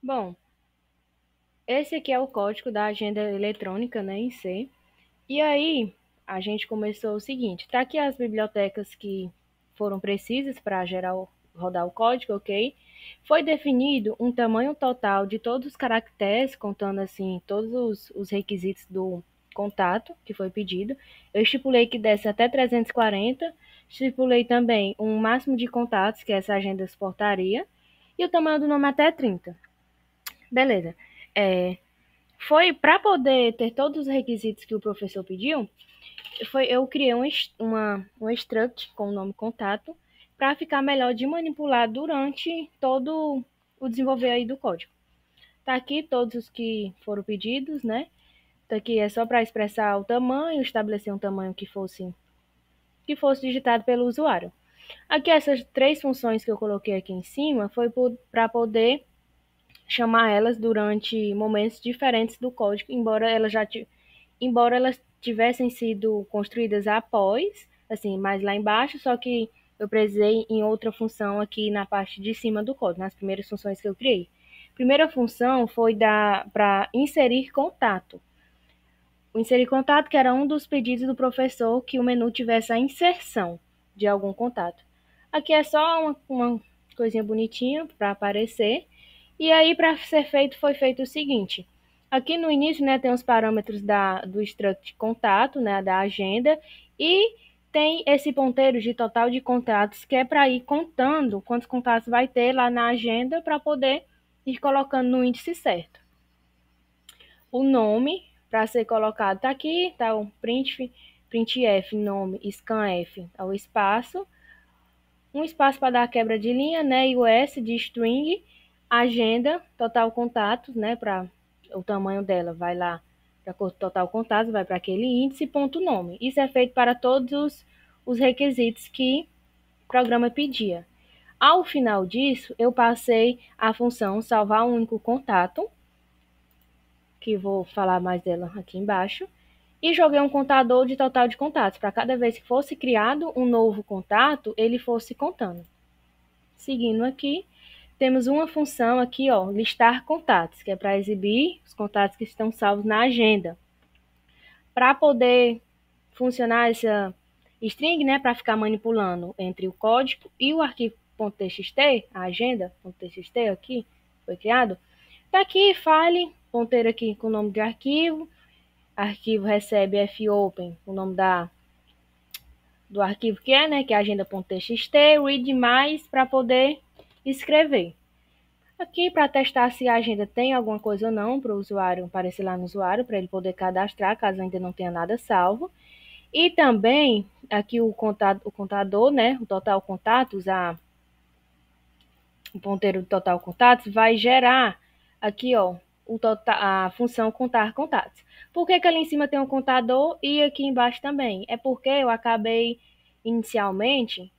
Bom, esse aqui é o código da agenda eletrônica, né, em C. E aí, a gente começou o seguinte, tá aqui as bibliotecas que foram precisas para rodar o código, ok? Foi definido um tamanho total de todos os caracteres, contando assim todos os requisitos do contato que foi pedido. Eu estipulei que desse até 340, estipulei também um máximo de contatos que essa agenda suportaria, e o tamanho do nome até 30. Beleza. É, foi para poder ter todos os requisitos que o professor pediu, eu criei um struct com o nome contato para ficar melhor de manipular durante todo o desenvolver aí do código. Tá aqui todos os que foram pedidos, né? Tá aqui é só para expressar o tamanho, estabelecer um tamanho que fosse digitado pelo usuário. Aqui essas três funções que eu coloquei aqui em cima foi para poder chamar elas durante momentos diferentes do código, embora elas tivessem sido construídas após, assim, mais lá embaixo, só que eu precisei em outra função aqui na parte de cima do código, nas primeiras funções que eu criei. A primeira função foi para inserir contato. O inserir contato, que era um dos pedidos do professor que o menu tivesse a inserção de algum contato. Aqui é só uma coisinha bonitinha para aparecer. E aí, para ser feito, foi feito o seguinte. Aqui no início, né, tem os parâmetros do struct contato, né, da agenda, e tem esse ponteiro de total de contatos, que é para ir contando quantos contatos vai ter lá na agenda para poder ir colocando no índice certo. O nome para ser colocado está aqui, está o printf, nome, scanf, é o espaço, um espaço para dar a quebra de linha, né, e o S de string, agenda, total contatos, né, para o tamanho dela, vai lá para total contatos, vai para aquele índice, ponto nome. Isso é feito para todos os requisitos que o programa pedia. Ao final disso, eu passei a função salvar um único contato, que vou falar mais dela aqui embaixo, e joguei um contador de total de contatos, para cada vez que fosse criado um novo contato, ele fosse contando. Seguindo aqui, temos uma função aqui, ó, listar contatos, que é para exibir os contatos que estão salvos na agenda. Para poder funcionar essa string, né, para ficar manipulando entre o código e o arquivo.txt, a agenda.txt aqui, foi criado, tá aqui, file, ponteiro aqui com o nome de arquivo recebe fopen, o nome do arquivo que é, né, que é agenda.txt, read mais para poder escrever. Aqui para testar se a agenda tem alguma coisa ou não para o usuário aparecer lá no usuário, para ele poder cadastrar, caso ainda não tenha nada salvo. E também aqui o contador, né, o total contatos, o ponteiro do total contatos vai gerar aqui, ó, a função contar contatos. Por que ali em cima tem um contador e aqui embaixo também? É porque eu acabei inicialmente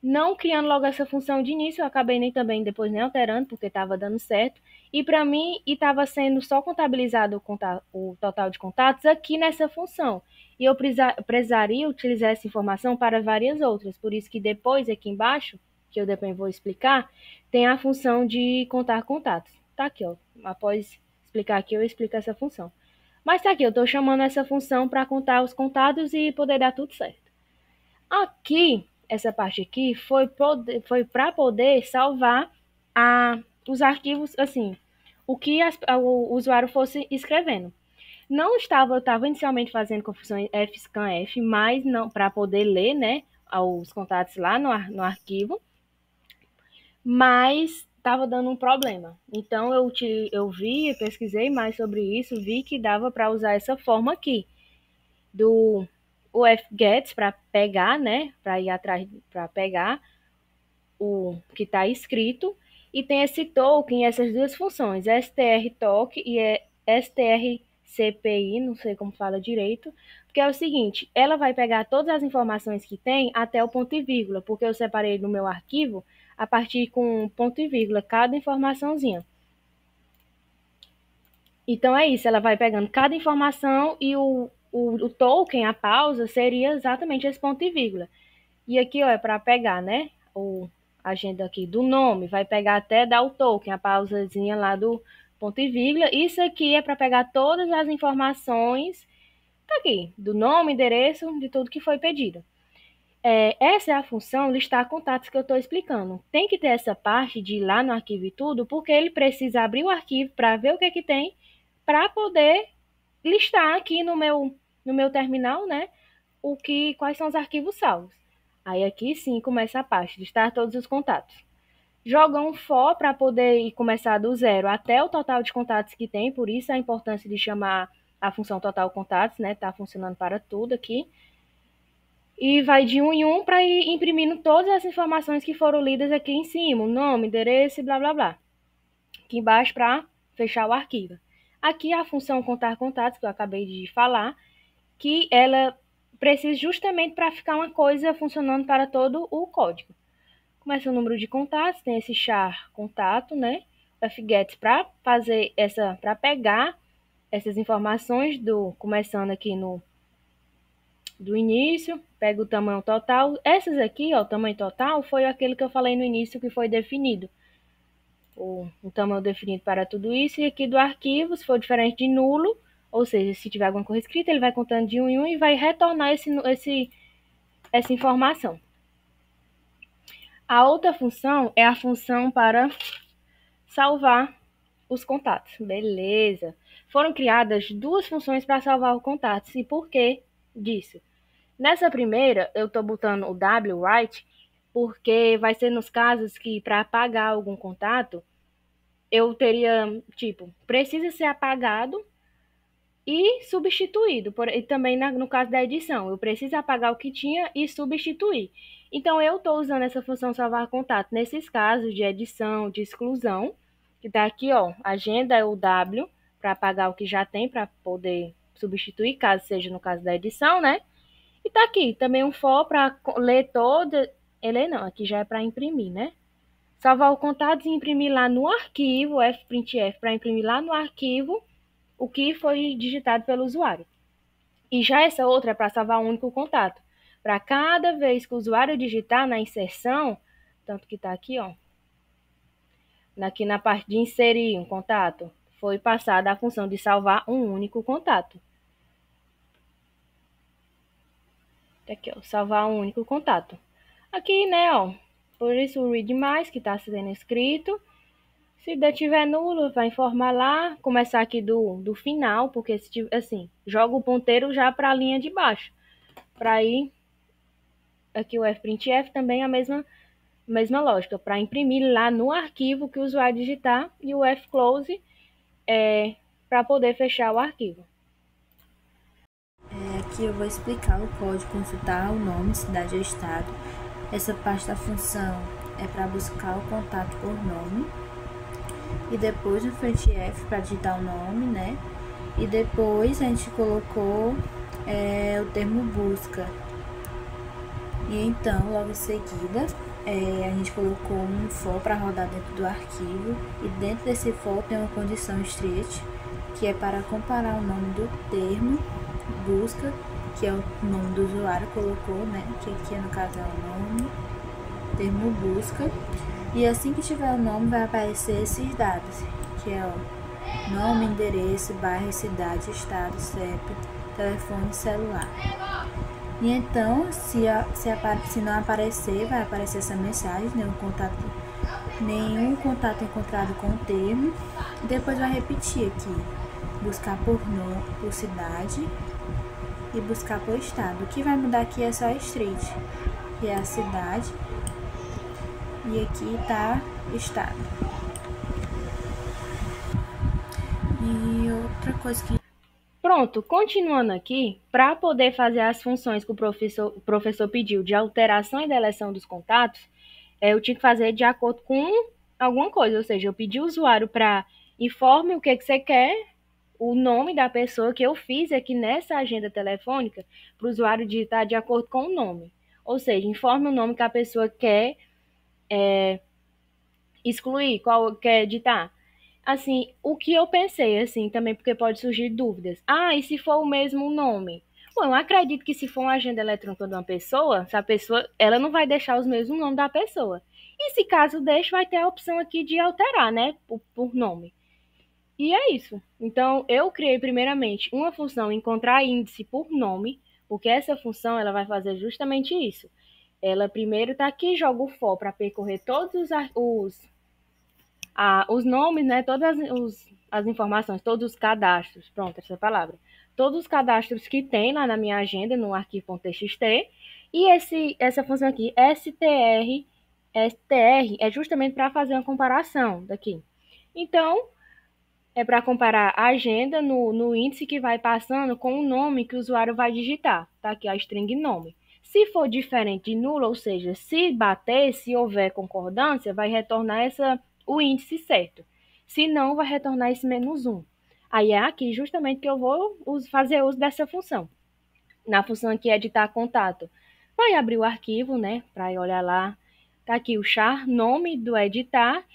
não criando logo essa função de início, eu acabei nem também depois nem alterando, porque estava dando certo. E para mim, estava sendo só contabilizado o total de contatos aqui nessa função. E eu precisaria utilizar essa informação para várias outras. Por isso que depois, aqui embaixo, que eu depois vou explicar, tem a função de contar contatos. Tá aqui, ó. Após explicar aqui, eu explico essa função. Mas tá aqui, eu estou chamando essa função para contar os contatos e poder dar tudo certo. Aqui, essa parte aqui foi para poder salvar os arquivos, assim, o que o usuário fosse escrevendo. Não estava, eu estava inicialmente fazendo com a função fscanf, mas não para poder ler, né, os contatos lá no arquivo, mas estava dando um problema. Então eu pesquisei mais sobre isso, vi que dava para usar essa forma aqui do o fgets para pegar, né, para ir atrás para pegar o que está escrito, e tem esse token, essas duas funções, strtalk e strcpi, não sei como fala direito, porque é o seguinte, ela vai pegar todas as informações que tem até o ponto e vírgula, porque eu separei no meu arquivo a partir com ponto e vírgula, cada informaçãozinha. Então é isso, ela vai pegando cada informação e o token, a pausa, seria exatamente esse ponto e vírgula. E aqui, ó, é para pegar, né, agenda aqui do nome, vai pegar até dar o token, a pausazinha lá do ponto e vírgula. Isso aqui é para pegar todas as informações, tá aqui, do nome, endereço, de tudo que foi pedido. Essa é a função listar contatos que eu estou explicando. Tem que ter essa parte de ir lá no arquivo e tudo, porque ele precisa abrir o arquivo para ver o que é que tem, para poder listar aqui no meu terminal, né, quais são os arquivos salvos. Aí aqui sim começa a parte, listar todos os contatos. Joga um for para poder começar do zero até o total de contatos que tem, por isso a importância de chamar a função total contatos, né, tá funcionando para tudo aqui. E vai de um em um para ir imprimindo todas as informações que foram lidas aqui em cima, o nome, endereço e blá blá blá. Aqui embaixo para fechar o arquivo. Aqui a função contar contatos, que eu acabei de falar, que ela precisa justamente para ficar uma coisa funcionando para todo o código. Começa o número de contatos, tem esse char contato, né? O fget para fazer para pegar essas informações começando aqui do início, pega o tamanho total. Essas aqui, ó, o tamanho total foi aquele que eu falei no início que foi definido. O tamanho definido para tudo isso, e aqui do arquivo, se for diferente de nulo, ou seja, se tiver alguma coisa escrita, ele vai contando de um em um e vai retornar essa informação. A outra função é a função para salvar os contatos. Beleza. Foram criadas duas funções para salvar os contatos. E por que disso? Nessa primeira, eu estou botando o write, porque vai ser nos casos que para apagar algum contato, eu teria, precisa ser apagado e substituído. E também no caso da edição, eu preciso apagar o que tinha e substituir. Então, eu estou usando essa função salvar contato nesses casos de edição, de exclusão, que está aqui, ó, agenda é o W, para apagar o que já tem, para poder substituir, caso seja no caso da edição, né? E tá aqui também um for para ler toda. Ler não, aqui já é para imprimir, né? Salvar o contato e imprimir lá no arquivo, fprintf, para imprimir lá no arquivo o que foi digitado pelo usuário. E já essa outra é para salvar um único contato. Para cada vez que o usuário digitar na inserção, tanto que tá aqui, ó, aqui na parte de inserir um contato, foi passada a função de salvar um único contato. Aqui, ó, salvar um único contato. Aqui, né, ó, por isso o read mais que está sendo escrito. Se tiver nulo, vai informar lá, começar aqui do final, porque se assim, joga o ponteiro já para a linha de baixo. Para ir aqui o fprintf também é a mesma lógica, para imprimir lá no arquivo que o usuário digitar, e o fclose para poder fechar o arquivo. Aqui eu vou explicar o código, consultar o nome, cidade ou estado. Essa parte da função é para buscar o contato por nome. E depois o printf para digitar o nome, né? E depois a gente colocou o termo busca. E então, logo em seguida, a gente colocou um for para rodar dentro do arquivo. E dentro desse for tem uma condição strict, que é para comparar o nome do termo busca, que é o nome do usuário colocou, né? Que aqui no caso é o nome, termo busca. E assim que tiver o nome, vai aparecer esses dados, que é o nome, endereço, bairro, cidade, estado, CEP, telefone celular. E então, se não aparecer, vai aparecer essa mensagem, nenhum contato encontrado com o termo. E depois vai repetir aqui, buscar por nome, por cidade e buscar por estado. O que vai mudar aqui é só a street, que é a cidade, e aqui tá estado. E outra coisa que... Pronto, continuando aqui, para poder fazer as funções que o professor pediu de alteração e deleção dos contatos, eu tinha que fazer de acordo com alguma coisa, ou seja, eu pedi o usuário para informe o que você quer, o nome da pessoa, que eu fiz aqui nessa agenda telefônica, para o usuário digitar de acordo com o nome. Ou seja, informe o nome que a pessoa quer excluir, qual quer editar. Assim, o que eu pensei, assim, também porque pode surgir dúvidas. Ah, e se for o mesmo nome? Bom, eu acredito que se for uma agenda eletrônica de uma pessoa, essa pessoa, ela não vai deixar os mesmos nomes da pessoa. E se caso deixe, vai ter a opção aqui de alterar, né, por nome. E é isso. Então, eu criei primeiramente uma função encontrar índice por nome, porque essa função ela vai fazer justamente isso. Ela primeiro está aqui, joga o for para percorrer todos os nomes, né, todas as informações, todos os cadastros, pronto, essa palavra. Todos os cadastros que tem lá na minha agenda, no arquivo.txt, e essa função aqui, str, é justamente para fazer uma comparação daqui. Então, é para comparar a agenda no índice que vai passando com o nome que o usuário vai digitar. Tá aqui a string nome. Se for diferente de nulo, ou seja, se bater, se houver concordância, vai retornar o índice certo. Se não, vai retornar esse -1. Aí é aqui justamente que eu vou fazer uso dessa função. Na função aqui editar contato. Vai abrir o arquivo, né, para olhar lá. Tá aqui o char, nome do editar.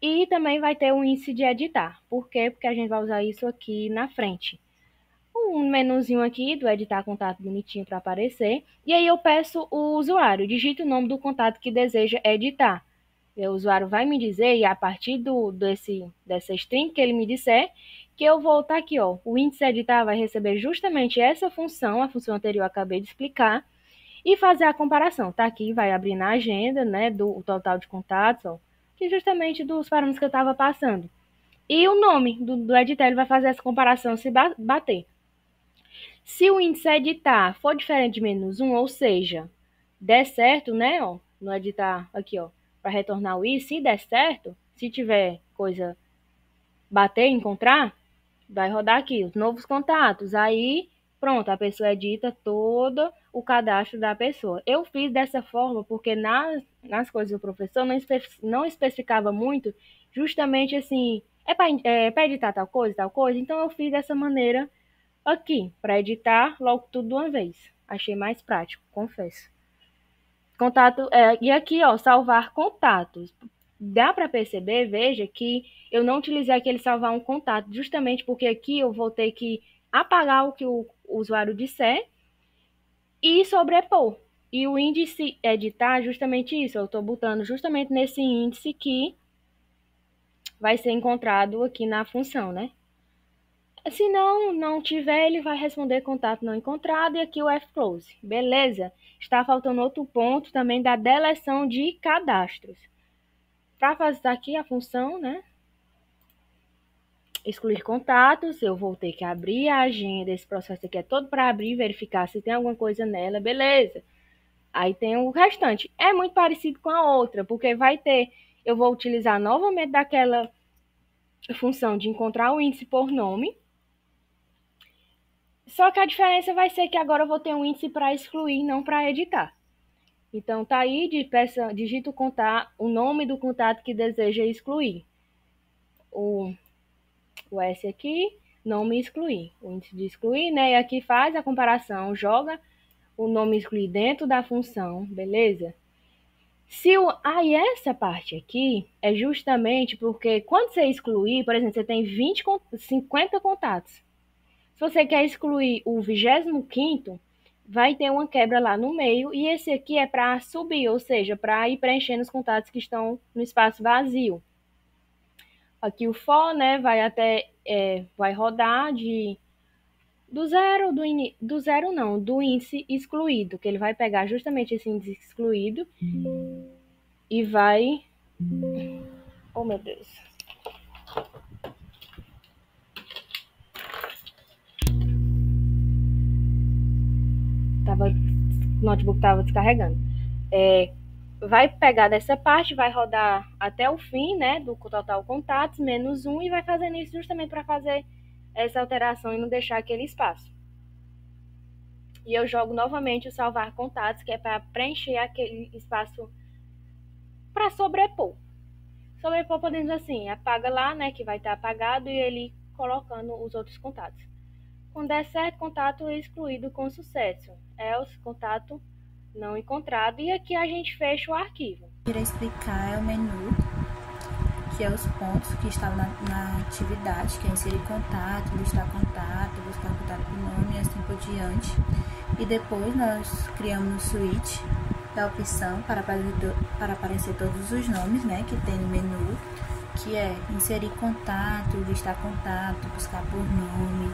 E também vai ter um índice de editar. Por quê? Porque a gente vai usar isso aqui na frente. Um menuzinho aqui do editar contato bonitinho para aparecer. E aí eu peço o usuário, digite o nome do contato que deseja editar. E o usuário vai me dizer, e a partir dessa string que ele me disser, que eu vou estar aqui, ó. O índice editar vai receber justamente essa função, a função anterior eu acabei de explicar, e fazer a comparação. Tá aqui, vai abrir na agenda, né, do total de contatos, ó, que justamente dos parâmetros que eu estava passando. E o nome do editar, ele vai fazer essa comparação se bater. Se o índice editar for diferente de -1, ou seja, der certo, né, ó, no editar aqui, ó, para retornar o i, se der certo, se tiver coisa bater, encontrar, vai rodar aqui os novos contatos. Aí, pronto, a pessoa edita todo o cadastro da pessoa. Eu fiz dessa forma porque nas coisas do professor não especificava muito, justamente assim, é para editar tal coisa, então eu fiz dessa maneira aqui, para editar logo tudo de uma vez. Achei mais prático, confesso. Contato, e aqui, ó, salvar contatos. Dá para perceber, veja, que eu não utilizei aquele salvar um contato, justamente porque aqui eu vou ter que apagar o que o usuário disser e sobrepor. E o índice editar é justamente isso, eu estou botando justamente nesse índice que vai ser encontrado aqui na função, né? Se não tiver, ele vai responder contato não encontrado e aqui o fclose. Beleza? Está faltando outro ponto também da deleção de cadastros. Para fazer aqui a função, né? Excluir contatos, eu vou ter que abrir a agenda. Esse processo aqui é todo para abrir e verificar se tem alguma coisa nela, beleza. Aí tem o restante. É muito parecido com a outra, porque vai ter... Eu vou utilizar novamente daquela função de encontrar o índice por nome. Só que a diferença vai ser que agora eu vou ter um índice para excluir, não para editar. Então, tá aí, digita o nome do contato que deseja excluir. O S aqui, nome excluir. O índice de excluir, né? E aqui faz a comparação, joga o nome excluir dentro da função, beleza? Aí essa parte aqui é justamente porque quando você excluir, por exemplo, você tem 50 contatos. Se você quer excluir o 25º, vai ter uma quebra lá no meio, e esse aqui é para subir, ou seja, para ir preenchendo os contatos que estão no espaço vazio. Aqui o for, né, vai rodar do índice excluído, que ele vai pegar justamente esse índice excluído e vai... Oh, meu Deus. O notebook estava descarregando. Vai pegar dessa parte, vai rodar até o fim, né, do total contatos, -1, e vai fazendo isso justamente para fazer essa alteração e não deixar aquele espaço. E eu jogo novamente o salvar contatos, que é para preencher aquele espaço para sobrepor. Sobrepor, podemos assim, apaga lá, né, que vai estar apagado, e ele colocando os outros contatos. Quando der certo, contato excluído com sucesso. Else, contato não encontrado. E aqui a gente fecha o arquivo. Eu queria explicar o menu, que é os pontos que estavam na atividade, que é inserir contato, listar contato, buscar contato por nome e assim por diante. E depois nós criamos o switch da opção para aparecer todos os nomes, né, que tem no menu, que é inserir contato, listar contato, buscar por nome,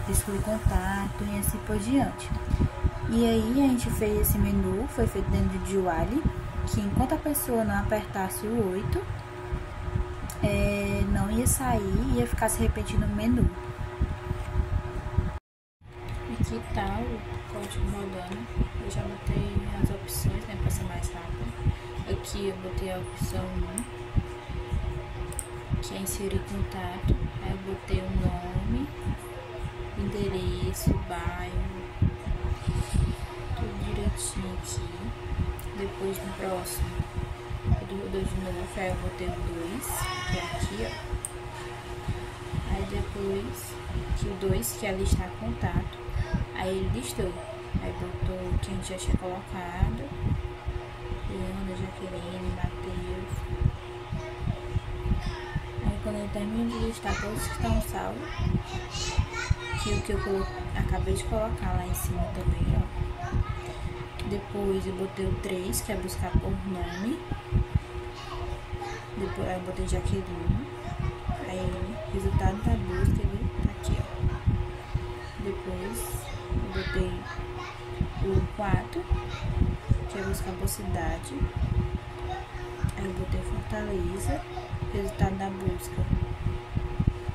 excluir contato e assim por diante. E aí a gente fez esse menu, foi feito dentro de while, que enquanto a pessoa não apertasse o 8, não ia sair, ia ficar se repetindo o menu. Aqui tá o código rodando. Eu já botei as opções, né, para ser mais rápido. Aqui eu botei a opção 1, que é inserir contato. Aí eu botei o nome, endereço, bairro, tudo direitinho aqui. Depois no próximo, ele rodou de novo, aí eu botei o 2, que é aqui, ó. Aí depois, que o 2, que é listar contato. Aí ele listou, aí botou o que a gente já tinha colocado, Leandro, Jaqueline, Matheus. Aí quando ele termina de listar todos que estão salvos, que o que eu acabei de colocar lá em cima também, ó. Depois eu botei o 3, que é buscar por nome. Depois eu botei Jaqueline. Aí resultado da busca, ele tá aqui, ó. Depois eu botei o 4, que é buscar por cidade. Aí eu botei Fortaleza. Resultado da busca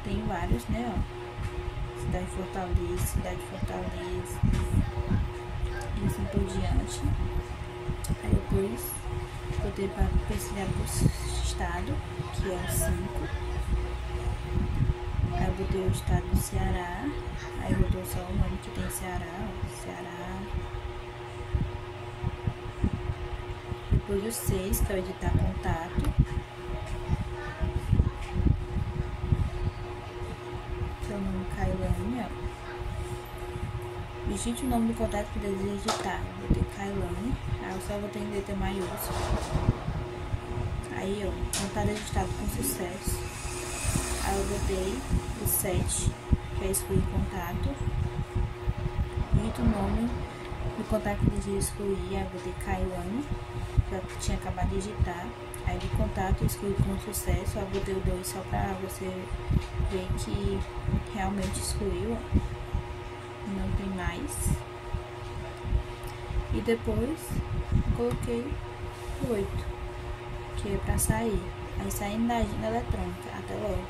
tem vários, né, ó. Cidade de Fortaleza, e assim por diante. Aí depois botei para pesquisar por estado, que é o 5. Aí eu botei o estado do Ceará. Aí botou só o nome que tem Ceará, ó, Ceará. Depois o 6, que é o editar contato. Seu nome Kailane, ó. Digite o nome do contato que deseja digitar. Eu botei Kailane. Aí eu só botei em letra maiúscula. Aí, ó, contato registrado com sucesso. Aí eu botei o 7, que é excluir contato. Digita o nome do contato que deseja excluir. Aí eu botei Kailane, já tinha acabado de digitar. Aí de contato excluir com sucesso. Aí eu botei o 2 só pra você ver que realmente excluiu, ó. Não tem mais. E depois coloquei o 8, que é pra sair. Aí saindo da agenda eletrônica. Até logo.